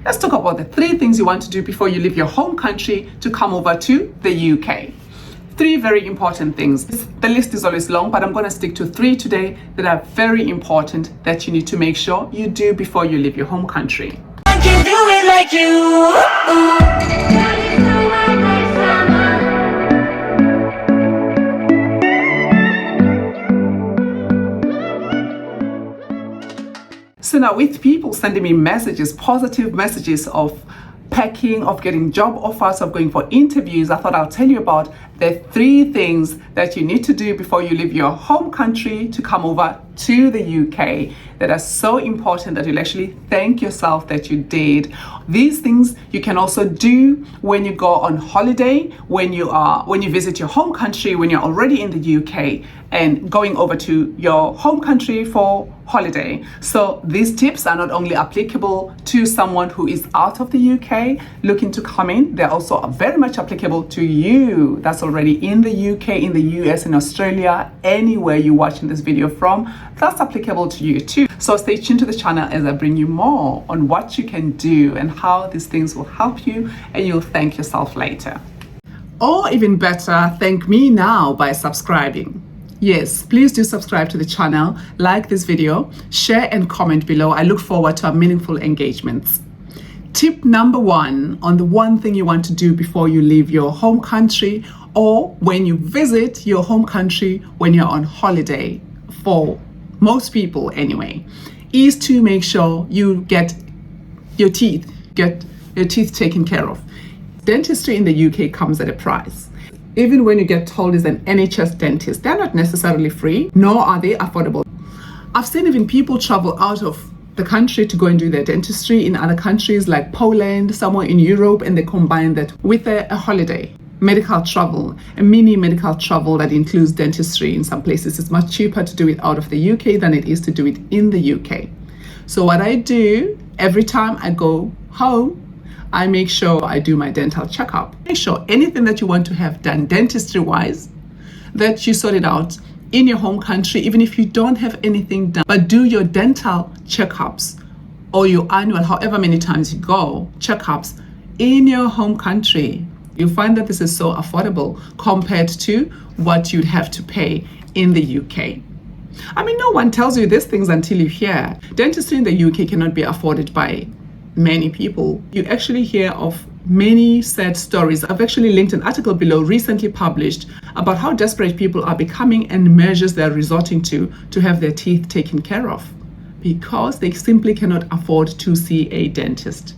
let's talk about the 3 things you want to do before you leave your home country to come over to the UK. 3 very important things. The list is always long, but I'm going to stick to 3 today that are very important that you need to make sure you do before you leave your home country. I can do it like you. So now, with people sending me messages, positive messages of packing, of getting job offers, of going for interviews, I thought I'll tell you about the 3 things that you need to do before you leave your home country to come over to the UK that are so important that you'll actually thank yourself that you did. These things you can also do when you go on holiday, when you visit your home country, when you're already in the UK and going over to your home country for holiday. So these tips are not only applicable to someone who is out of the UK looking to come in, they're also very much applicable to you that's already in the UK, in the US, in Australia, anywhere you're watching this video from, that's applicable to you too. So stay tuned to the channel as I bring you more on what you can do and how these things will help you, and you'll thank yourself later. Or even better, thank me now by subscribing. Yes, please do subscribe to the channel, like this video, share and comment below. I look forward to our meaningful engagements. Tip number 1 on the one thing you want to do before you leave your home country or when you visit your home country when you're on holiday, for most people anyway, is to make sure you get your teeth taken care of. Dentistry in the UK comes at a price. Even when you get told it's an NHS dentist, they're not necessarily free, nor are they affordable. I've seen even people travel out of the country to go and do their dentistry in other countries like Poland, somewhere in Europe, and they combine that with a holiday. Medical travel, a mini medical travel that includes dentistry in some places. It's much cheaper to do it out of the UK than it is to do it in the UK. So what I do every time I go home, I make sure I do my dental checkup. Make sure anything that you want to have done dentistry wise, that you sort it out in your home country, even if you don't have anything done, but do your dental checkups or your annual, however many times you go, checkups in your home country. You'll find that this is so affordable compared to what you'd have to pay in the UK. I mean, no one tells you these things until you're here. Dentistry in the UK cannot be afforded by many people. You actually hear of many sad stories. I've actually linked an article below recently published about how desperate people are becoming and measures they're resorting to have their teeth taken care of because they simply cannot afford to see a dentist.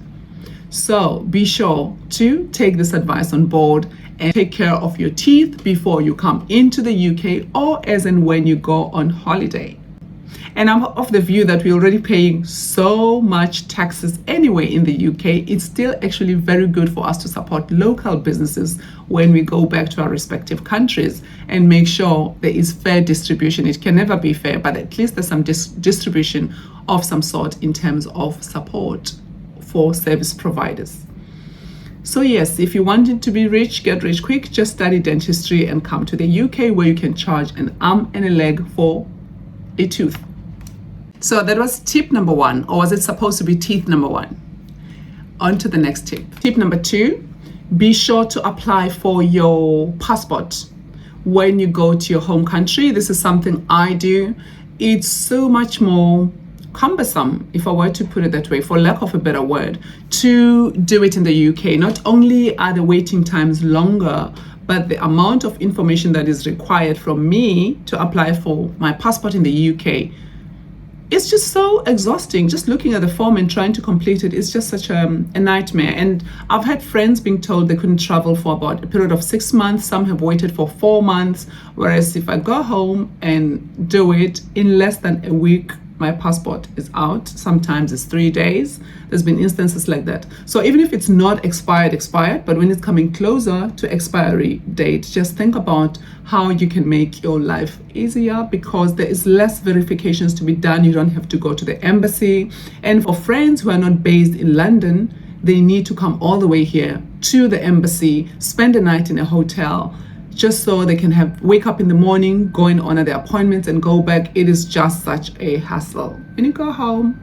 So be sure to take this advice on board and take care of your teeth before you come into the UK or as and when you go on holiday. And I'm of the view that we're already paying so much taxes anyway in the UK. It's still actually very good for us to support local businesses when we go back to our respective countries and make sure there is fair distribution. It can never be fair, but at least there's some distribution of some sort in terms of support for service providers. So yes, if you wanted to be rich, get rich quick, just study dentistry and come to the UK where you can charge an arm and a leg for a tooth. So that was tip number 1, or was it supposed to be teeth number 1? On to the next tip. Tip number 2, be sure to apply for your passport when you go to your home country. This is something I do. It's so much more cumbersome, if I were to put it that way, for lack of a better word, to do it in the UK. Not only are the waiting times longer, but the amount of information that is required from me to apply for my passport in the UK, it's just so exhausting. Just looking at the form and trying to complete it is just such a nightmare. And I've had friends being told they couldn't travel for about a period of 6 months. Some have waited for 4 months. Whereas if I go home and do it in less than a week, my passport is out. Sometimes it's 3 days. There's been instances like that. So even if it's not expired, but when it's coming closer to expiry date, just think about how you can make your life easier because there is less verifications to be done. You don't have to go to the embassy. And for friends who are not based in London, they need to come all the way here to the embassy, spend the night in a hotel, just so they can wake up in the morning, go and honor their appointments and go back. It is just such a hassle. When you go home,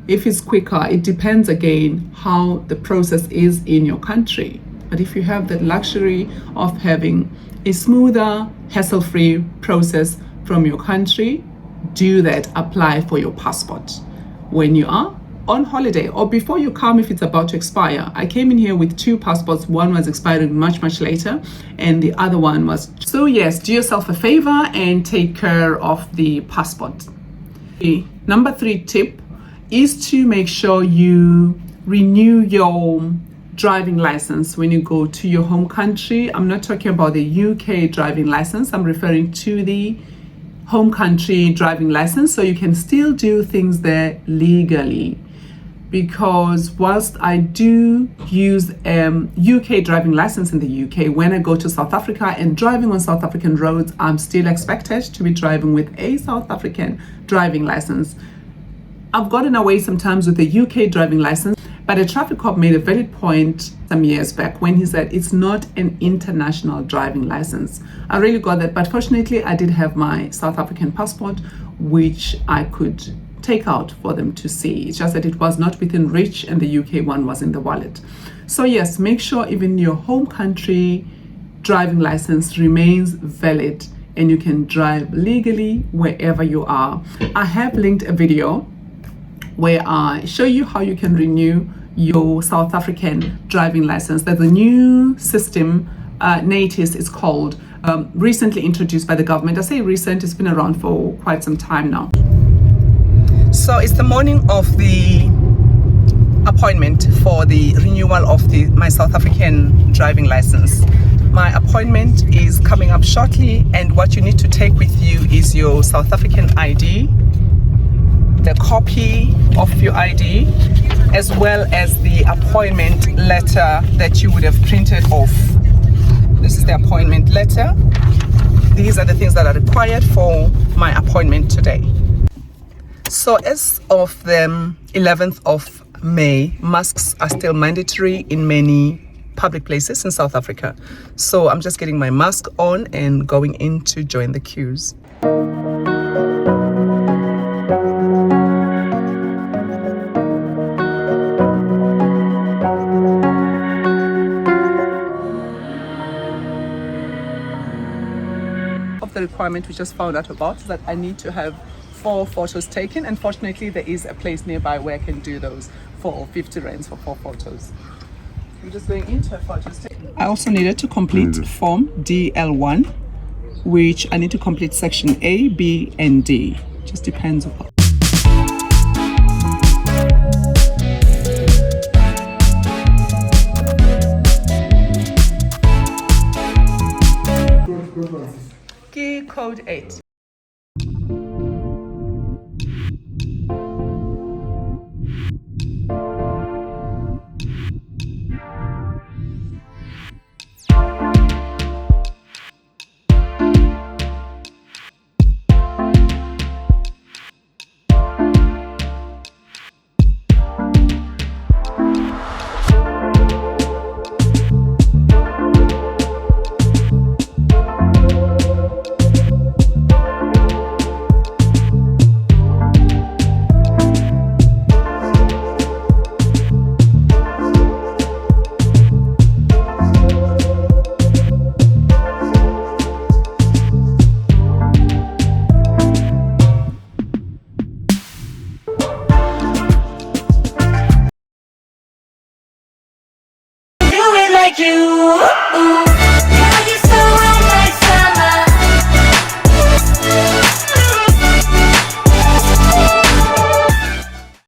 If it's quicker, it depends again how the process is in your country. But if you have the luxury of having a smoother, hassle-free process from your country, do that. Apply for your passport when you are on holiday or before you come if it's about to expire. I came in here with 2 passports. One was expiring much later and the other one was. So yes, do yourself a favor and take care of the passport. The number 3 tip is to make sure you renew your driving license when you go to your home country. I'm not talking about the UK driving license. I'm referring to the home country driving license, so you can still do things there legally. Because whilst I do use UK driving license in the UK, when I go to South Africa and driving on South African roads, I'm still expected to be driving with a South African driving license. I've gotten away sometimes with the UK driving license, but a traffic cop made a valid point some years back when he said it's not an international driving license. I really got that, but fortunately I did have my South African passport, which I could take out for them to see. It's just that it was not within reach and the UK one was in the wallet. So yes, make sure even your home country driving license remains valid and you can drive legally wherever you are. I have linked a video where I show you how you can renew your South African driving license. There's a new system, NATIS is called, recently introduced by the government. I say recent, it's been around for quite some time now. So it's the morning of the appointment for the renewal of my South African driving license. My appointment is coming up shortly, and what you need to take with you is your South African ID, the copy of your ID, as well as the appointment letter that you would have printed off. This is the appointment letter. These are the things that are required for my appointment today. So as of the 11th of May, masks are still mandatory in many public places in South Africa. So I'm just getting my mask on and going in to join the queues. Of the requirement we just found out about is that I need to have 4 photos taken, and fortunately there is a place nearby where I can do those for 50 rands for 4 photos. I'm just going into a photos taken. I also needed to complete form DL1, which I need to complete section A, B, and D. Just depends on. Key code 8. like you.